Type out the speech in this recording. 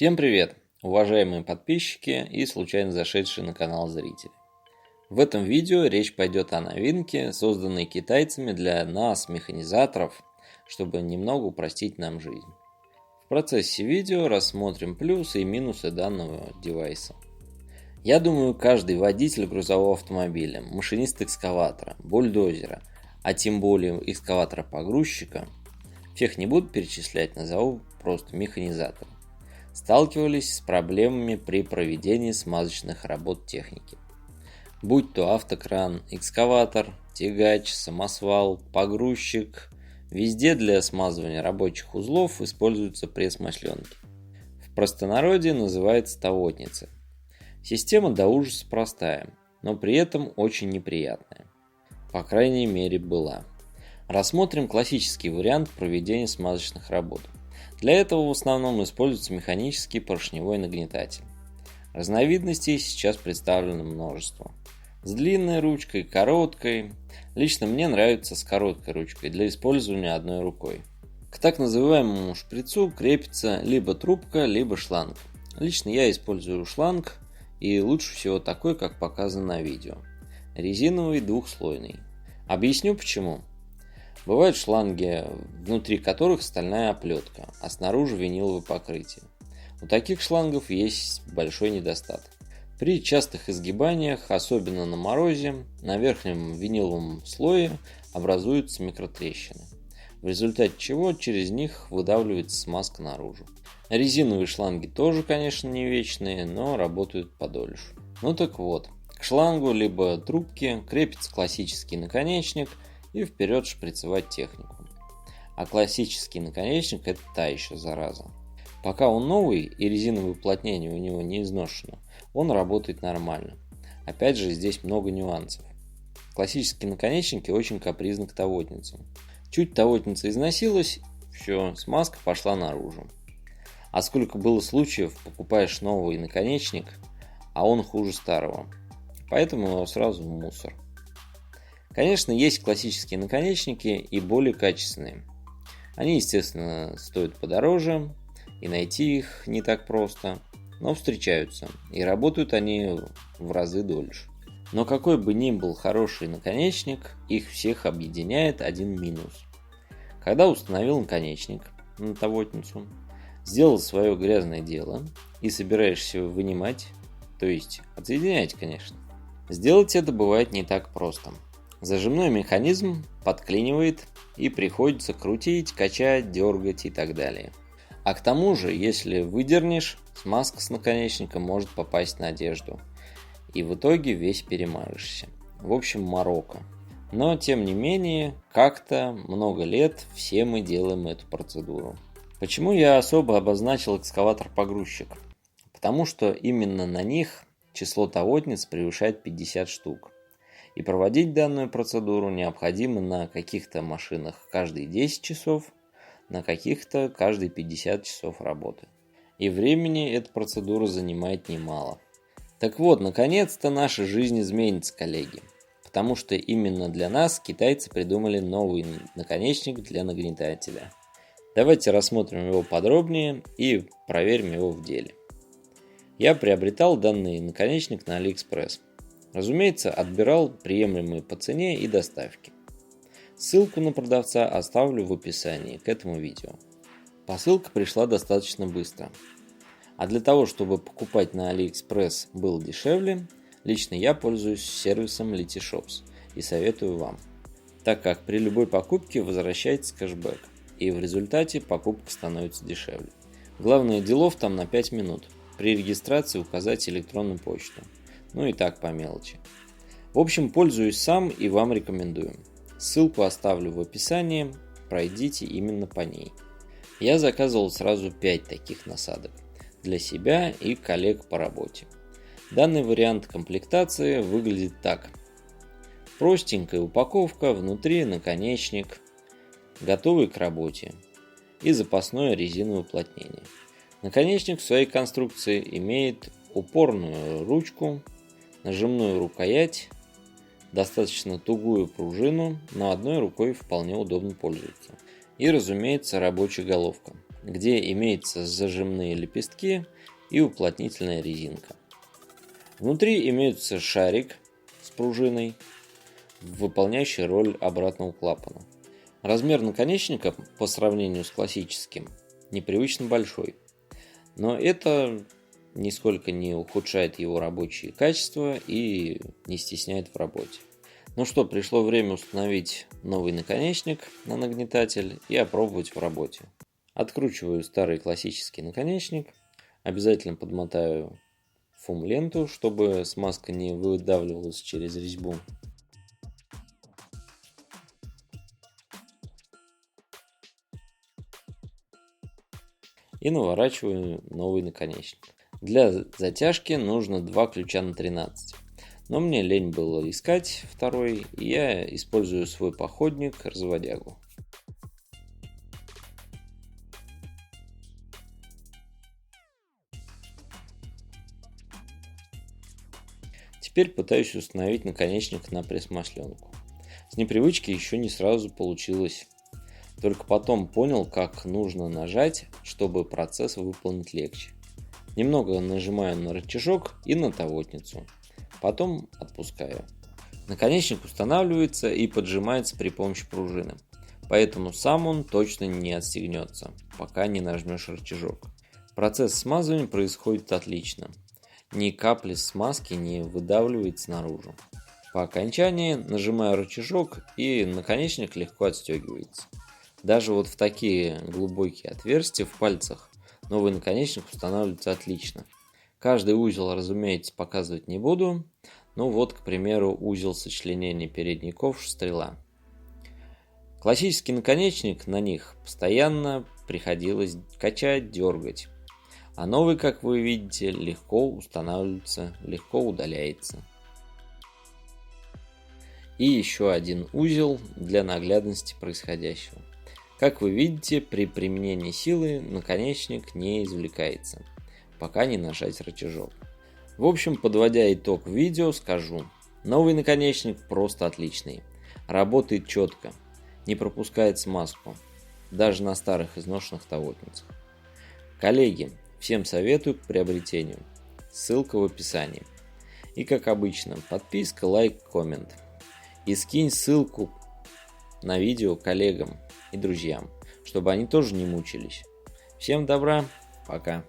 Всем привет, уважаемые подписчики и случайно зашедшие на канал зрители. В этом видео речь пойдет о новинке, созданной китайцами для нас, механизаторов, чтобы немного упростить нам жизнь. В процессе видео рассмотрим плюсы и минусы данного девайса. Я думаю, каждый водитель грузового автомобиля, машинист экскаватора, бульдозера, а тем более экскаватора-погрузчика, всех не буду перечислять, назову просто механизатор, сталкивались с проблемами при проведении смазочных работ техники. Будь то автокран, экскаватор, тягач, самосвал, погрузчик, везде для смазывания рабочих узлов используются пресс-масленки. В простонародье называется тавотница. Система до ужаса простая, но при этом очень неприятная. По крайней мере была. Рассмотрим классический вариант проведения смазочных работ. Для этого в основном используется механический поршневой нагнетатель. Разновидностей сейчас представлено множество. С длинной ручкой, короткой. Лично мне нравится с короткой ручкой для использования одной рукой. К так называемому шприцу крепится либо трубка, либо шланг. Лично я использую шланг, и лучше всего такой, как показано на видео. Резиновый двухслойный. Объясню почему. Бывают шланги, внутри которых стальная оплетка, а снаружи виниловое покрытие. У таких шлангов есть большой недостаток. При частых изгибаниях, особенно на морозе, на верхнем виниловом слое образуются микротрещины, в результате чего через них выдавливается смазка наружу. Резиновые шланги тоже, конечно, не вечные, но работают подольше. Ну так вот, к шлангу либо трубке крепится классический наконечник и вперед шприцевать технику. А классический наконечник — это та еще зараза. Пока он новый и резиновое уплотнение у него не изношено, он работает нормально. Опять же, здесь много нюансов. Классические наконечники очень капризны к тавотницам. Чуть тавотница износилась, все, смазка пошла наружу. А сколько было случаев, покупаешь новый наконечник, а он хуже старого. Поэтому его сразу в мусор. Конечно, есть классические наконечники и более качественные. Они, естественно, стоят подороже, и найти их не так просто, но встречаются, и работают они в разы дольше. Но какой бы ни был хороший наконечник, их всех объединяет один минус. Когда установил наконечник на тавотницу, сделал свое грязное дело и собираешься вынимать, то есть отсоединять, конечно, сделать это бывает не так просто. Зажимной механизм подклинивает и приходится крутить, качать, дергать и так далее. А к тому же, если выдернешь, смазка с наконечника может попасть на одежду. И в итоге весь перемажешься. В общем, морока. Но, тем не менее, как-то много лет все мы делаем эту процедуру. Почему я особо обозначил экскаватор-погрузчик? Потому что именно на них число тавотниц превышает 50 штук. И проводить данную процедуру необходимо на каких-то машинах каждые 10 часов, на каких-то каждые 50 часов работы. И времени эта процедура занимает немало. Так вот, наконец-то наша жизнь изменится, коллеги. Потому что именно для нас китайцы придумали новый наконечник для нагнетателя. Давайте рассмотрим его подробнее и проверим его в деле. Я приобретал данный наконечник на AliExpress. Разумеется, отбирал приемлемые по цене и доставке. Ссылку на продавца оставлю в описании к этому видео. Посылка пришла достаточно быстро. А для того, чтобы покупать на AliExpress было дешевле, лично я пользуюсь сервисом Letyshops и советую вам, так как при любой покупке возвращается кэшбэк, и в результате покупка становится дешевле. Главное, делов там на 5 минут. При регистрации указать электронную почту. Ну и так по мелочи. В общем, пользуюсь сам и вам рекомендую. Ссылку оставлю в описании, пройдите именно по ней. Я заказывал сразу 5 таких насадок для себя и коллег по работе. Данный вариант комплектации выглядит так. Простенькая упаковка, внутри наконечник, готовый к работе и запасное резиновое уплотнение. Наконечник в своей конструкции имеет упорную ручку, нажимную рукоять, достаточно тугую пружину, но одной рукой вполне удобно пользоваться. И, разумеется, рабочая головка, где имеются зажимные лепестки и уплотнительная резинка. Внутри имеется шарик с пружиной, выполняющий роль обратного клапана. Размер наконечника по сравнению с классическим непривычно большой, но это нисколько не ухудшает его рабочие качества и не стесняет в работе. Ну что, пришло время установить новый наконечник на нагнетатель и опробовать в работе. Откручиваю старый классический наконечник, обязательно подмотаю фум-ленту, чтобы смазка не выдавливалась через резьбу. И наворачиваю новый наконечник. Для затяжки нужно 2 ключа на 13. Но мне лень было искать второй, и я использую свой походник разводягу. Теперь пытаюсь установить наконечник на пресс-масленку. С непривычки еще не сразу получилось. Только потом понял, как нужно нажать, чтобы процесс выполнить легче. Немного нажимаю на рычажок и на тавотницу. Потом отпускаю. Наконечник устанавливается и поджимается при помощи пружины. Поэтому сам он точно не отстегнется, пока не нажмешь рычажок. Процесс смазывания происходит отлично. Ни капли смазки не выдавливается наружу. По окончании нажимаю рычажок, и наконечник легко отстегивается. Даже вот в такие глубокие отверстия в пальцах новый наконечник устанавливается отлично. Каждый узел, разумеется, показывать не буду. Ну вот, к примеру, узел сочленения передников стрела. Классический наконечник, на них постоянно приходилось качать, дергать. А новый, как вы видите, легко устанавливается, легко удаляется. И еще один узел для наглядности происходящего. Как вы видите, при применении силы наконечник не извлекается, пока не нажать рычажок. В общем, подводя итог видео, скажу: новый наконечник просто отличный. Работает четко, не пропускает смазку, даже на старых изношенных тавотницах. Коллеги, всем советую к приобретению. Ссылка в описании. И как обычно, подписка, лайк, коммент. И скинь ссылку на видео коллегам и друзьям, чтобы они тоже не мучились. Всем добра, пока.